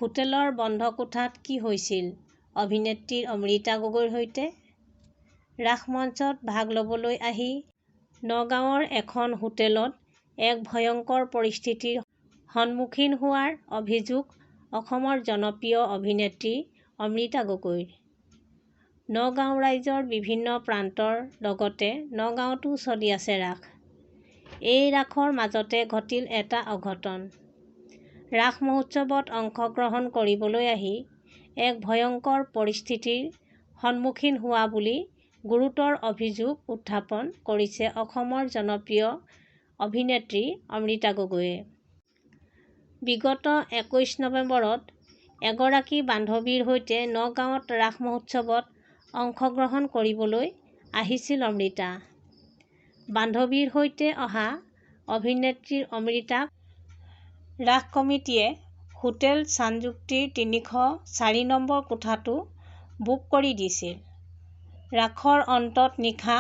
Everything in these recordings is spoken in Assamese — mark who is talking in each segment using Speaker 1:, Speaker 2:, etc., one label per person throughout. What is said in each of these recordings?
Speaker 1: হোটেলৰ বন্ধ কোঠাত কি হৈছিল অভিনেত্ৰী অমৃতা গগৈৰ সৈতে? ৰাস মঞ্চত ভাগ ল'বলৈ আহি নগাঁৱৰ এখন হোটেলত এক ভয়ংকৰ পৰিস্থিতিৰ সন্মুখীন হোৱাৰ অভিযোগ অসমৰ জনপ্ৰিয় অভিনেত্ৰী অমৃতা গগৈৰ। নগাঁও ৰাইজৰ বিভিন্ন প্ৰান্তৰ লগতে নগাঁৱতো চলি আছে ৰাস। এই ৰাসৰ মাজতে ঘটিল এটা অঘটন। ৰাস মহোৎসৱত অংশগ্ৰহণ কৰিবলৈ আহি এক ভয়ংকৰ পৰিস্থিতিৰ সন্মুখীন হোৱা বুলি গুৰুতৰ অভিযোগ উত্থাপন কৰিছে অসমৰ জনপ্ৰিয় অভিনেত্ৰী অমৃতা গগৈয়ে। বিগত 21 নৱেম্বৰত এগৰাকী বান্ধৱীৰ সৈতে নগাঁৱত ৰাস মহোৎসৱত অংশগ্ৰহণ কৰিবলৈ আহিছিল অমৃতা। বান্ধৱীৰ সৈতে অহা অভিনেত্ৰী অমৃতাক ৰাস কমিটিয়ে হোটেল চানযুক্তিৰ ৩০৪ নম্বৰ কোঠাটো বুক কৰি দিছিল। ৰাসৰ অন্তত নিশা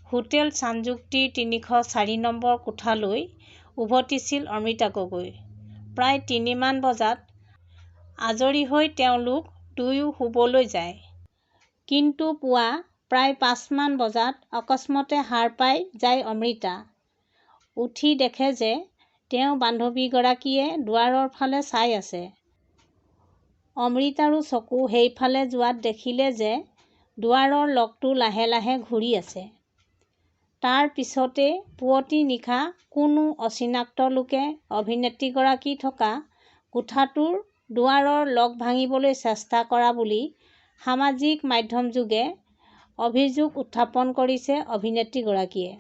Speaker 1: হোটেল চানযুক্তিৰ ৩০৪ নম্বৰ কোঠালৈ উভতিছিল অমৃতা গগৈ। প্ৰায় ৩ মান বজাত আজৰি হৈ তেওঁলোক দুয়ো শুবলৈ যায়। কিন্তু পুৱা প্ৰায় ৫ মান বজাত অকস্মাতে সাৰ পাই যায় অমৃতা। উঠি দেখে যে তেওঁৰ বান্ধৱীগৰাকীয়ে দুৱাৰৰ ফালে চাই আছে। অমৃতাৰো চকু সেইফালে যোৱাত দেখিলে যে দুৱাৰৰ লকটো লাহে লাহে ঘূৰি আছে। তাৰ পিছতেই পুৱতি নিশা কোনো অচিনাক্ত লোকে অভিনেত্ৰীগৰাকী থকা কোঠাটোৰ দুৱাৰৰ লক ভাঙিবলৈ চেষ্টা কৰা বুলি সামাজিক মাধ্যমযোগে অভিযোগ উত্থাপন কৰিছে অভিনেত্ৰীগৰাকীয়ে।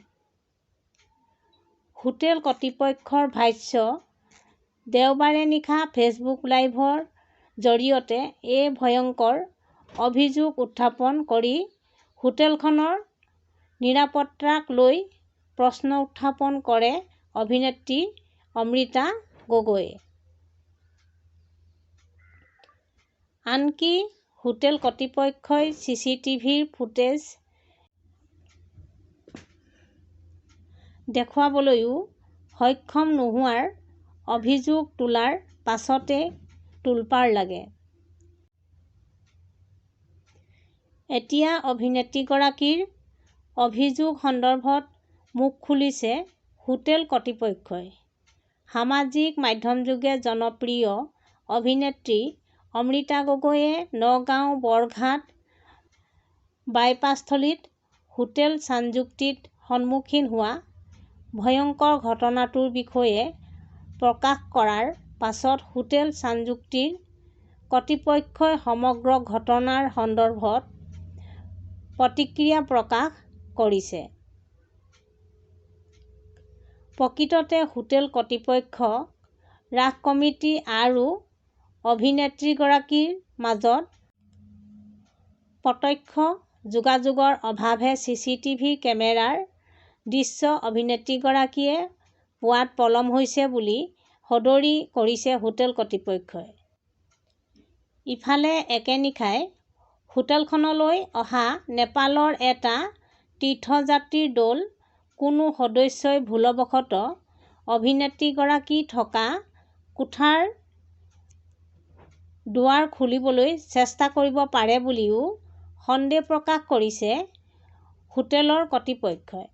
Speaker 1: হোটেল কৰ্তৃপক্ষৰ ভাষ্য, দেওবাৰে নিশা ফেচবুক লাইভৰ জৰিয়তে এই ভয়ংকৰ অভিযোগ উত্থাপন কৰি হোটেলখনৰ নিৰাপত্তাক লৈ প্ৰশ্ন উত্থাপন কৰে অভিনেত্ৰী অমৃতা গগৈয়ে। আনকি হোটেল কৰ্তৃপক্ষই চিচিটিভিৰ ফুটেজ দেখুৱাবলৈও সক্ষম নোহোৱাৰ অভিযোগ তোলাৰ পাছতে তোলপাৰ লাগে। এতিয়া অভিনেত্ৰীগৰাকীৰ অভিযোগ সন্দৰ্ভত মুখ খুলিছে হোটেল কৰ্তৃপক্ষই। সামাজিক মাধ্যমযোগে জনপ্ৰিয় অভিনেত্ৰী অমৃতা গগৈয়ে নগাঁও বৰঘাট বাইপাছস্থলীত হোটেল চানযুক্তিত সন্মুখীন হোৱা ভয়ংকৰ ঘটনাটোৰ বিষয়ে প্ৰকাশ কৰাৰ পাছত হোটেল চানযুক্তিৰ কৰ্তৃপক্ষই সমগ্ৰ ঘটনাৰ সন্দৰ্ভত প্ৰতিক্ৰিয়া প্ৰকাশ কৰিছে। প্ৰকৃততে হোটেল কৰ্তৃপক্ষ ৰাস কমিটি আৰু অভিনেত্ৰীগৰাকীৰ মাজত প্ৰত্যক্ষ যোগাযোগৰ অভাৱহে চিচিটিভি কেমেৰাৰ দৃশ্য অভিনেত্ৰীগৰাকীয়ে পোৱাত পলম হৈছে বুলি সদৰি কৰিছে হোটেল কৰ্তৃপক্ষই। ইফালে একে নিশাই হোটেলখনলৈ অহা নেপালৰ এটা তীৰ্থযাত্ৰীৰ দল কোনো সদস্যই ভুলবশতঃ অভিনেত্ৰীগৰাকী থকা কোঠাৰ দুৱাৰ খুলিবলৈ চেষ্টা কৰিব পাৰে বুলিও সন্দেহ প্ৰকাশ কৰিছে হোটেলৰ কৰ্তৃপক্ষই।